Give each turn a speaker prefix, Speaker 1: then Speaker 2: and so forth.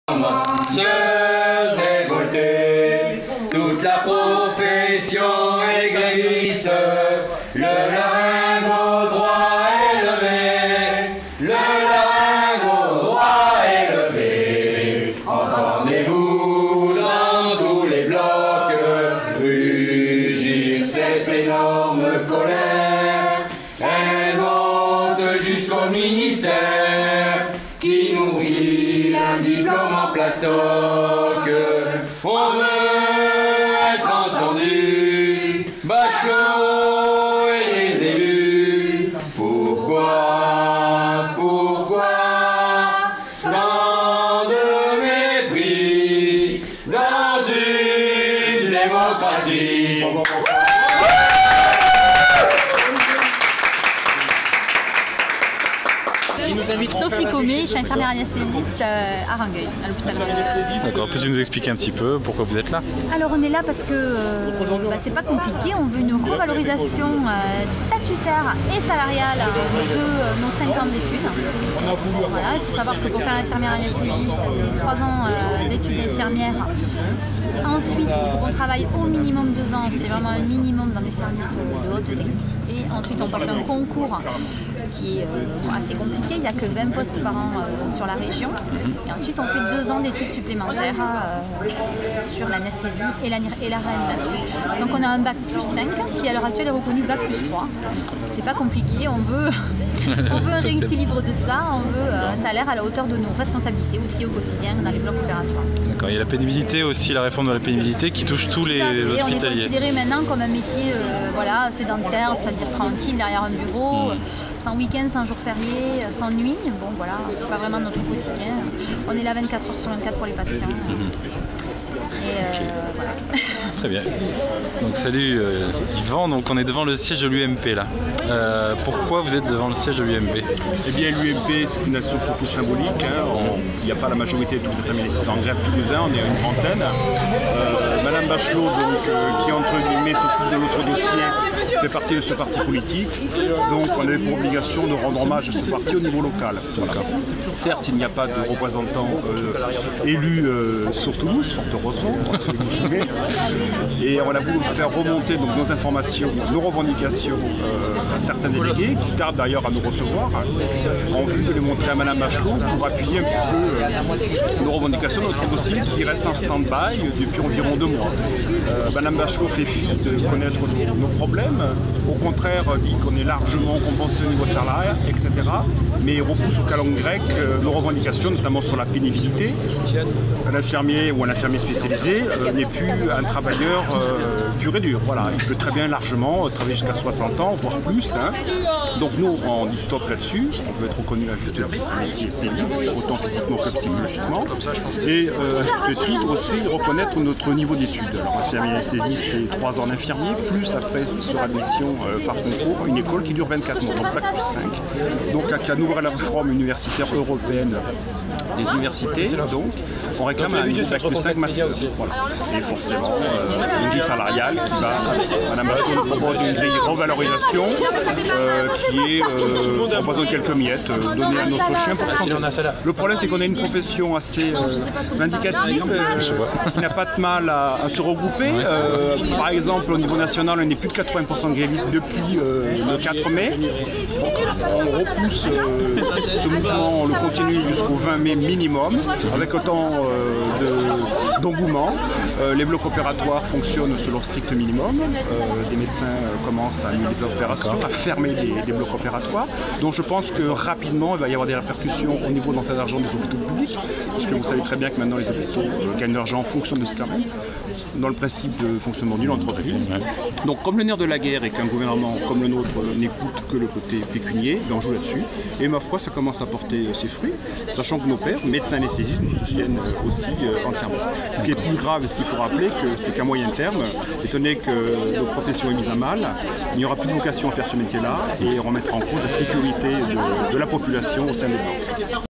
Speaker 1: Se révolter, toute la profession est gréviste, le larynge au droit élevé, le larynge au droit élevé. Entendez-vous dans tous les blocs rugir cette énorme colère? Elle monte jusqu'au ministère qui nous vit un diplôme en plastoc. On veut être entendu, Bachelot et les élus. Pourquoi tant de mépris dans une démocratie?
Speaker 2: Sophie Comé, je suis infirmière anesthésiste à Rangueil, à l'hôpital Rangueil.
Speaker 3: D'accord, peux-tu nous expliquer un petit peu pourquoi vous êtes là?
Speaker 2: Alors on est là parce que c'est pas compliqué, on veut une revalorisation statutaire et salariale de nos 5 ans d'études. Voilà, il faut savoir que pour faire l'infirmière anesthésiste, c'est 3 ans d'études d'infirmière. Ensuite, il faut qu'on travaille au minimum 2 ans, c'est vraiment un minimum dans les services de haute technicité. Ensuite, on passe un concours qui est assez compliqué, il n'y a que 20 postes par an sur la région. Et ensuite, on fait 2 ans d'études supplémentaires sur l'anesthésie et la réanimation. Donc on a un bac plus 5 qui à l'heure actuelle est reconnu bac plus 3. C'est pas compliqué, on veut un rééquilibre de ça, on veut un salaire à la hauteur de nos responsabilités aussi au quotidien dans les blocs opératoires.
Speaker 3: D'accord, il y a la pénibilité aussi, la réforme de la pénibilité qui touche tous les hospitaliers.
Speaker 2: On est considéré maintenant comme un métier sédentaire, c'est-à-dire tranquille derrière un bureau, sans week-end, sans jour férié, sans nuit. Bon voilà, c'est pas vraiment notre quotidien. On est là 24 heures sur 24 pour les patients. Et voilà.
Speaker 3: Très bien. Donc salut Yvan, donc on est devant le siège de l'UMP là. Pourquoi vous êtes devant le siège de l'UMP?
Speaker 4: Eh bien l'UMP c'est une action surtout symbolique, il n'y a pas la majorité de tous les amis en grève toulousain, on est à une trentaine. Madame Bachelot qui entre guillemets s'occupe de l'autre dossier fait partie de ce parti politique, donc on avait pour obligation de rendre hommage à ce parti au niveau local. Voilà. Certes il n'y a pas de représentants élus sur Toulouse, fort heureusement, et on a voulu faire remonter donc, nos informations, nos revendications à certains délégués qui tardent d'ailleurs à nous recevoir, en vue de les montrer à Madame Bachelot pour appuyer un petit peu nos revendications, notre dossier qui reste en stand-by depuis environ 2 mois. Madame Bachelot fait fi de connaître nos problèmes, au contraire dit qu'on est largement compensé au niveau salarial, etc. Mais repousse au calendrier grec nos revendications, notamment sur la pénibilité. Un infirmier ou un infirmier spécialisé n'est plus un travailleur pur et dur. Voilà, il peut très bien largement travailler jusqu'à 60 ans, voire plus. Donc nous, on dit stop là-dessus. On veut être reconnu à juste titre, autant physiquement que psychologiquement. Et à juste titre aussi reconnaître notre niveau d'études. Infirmier anesthésiste et 3 ans d'infirmier, plus après sur admission par concours, une école qui dure 24 mois, donc bac plus 5. Donc avec la nouvelle réforme universitaire européenne des universités, donc on réclame un bac plus 5 master. Voilà. Et forcément, une grille salariale qui va. Madame Bachelot nous propose une grille de revalorisation qui est, on propose quelques miettes données à nos chiens. Le problème, c'est qu'on a une profession assez vindicative, qui n'a pas de mal à se regrouper. Par exemple, au niveau national, on n'est plus de 80% de grévistes depuis le 4 mai. On repousse ce mouvement, on le continue jusqu'au 20 mai minimum, avec autant d'engouement. Les blocs opératoires fonctionnent selon strict minimum. Des médecins commencent à annuler des opérations, à fermer des blocs opératoires. Donc je pense que rapidement, il va y avoir des répercussions au niveau de l'entrée d'argent des hôpitaux publics, parce que vous savez très bien que maintenant les hôpitaux gagnent de l'argent en fonction de ce qu'ils ramènent, dans le principe de fonctionnement d'une entreprise. Donc comme le nerf de la guerre et qu'un gouvernement comme le nôtre n'écoute que le côté pécunier, on joue là-dessus. Et ma foi, ça commence à porter ses fruits, sachant que nos pairs, médecins anesthésistes, nous soutiennent aussi entièrement. Ce qui est plus grave et ce qu'il faut rappeler, c'est qu'à moyen terme, étant donné que notre profession est mise à mal, il n'y aura plus de vocation à faire ce métier-là et on remettra en cause la sécurité de la population au sein des blocs.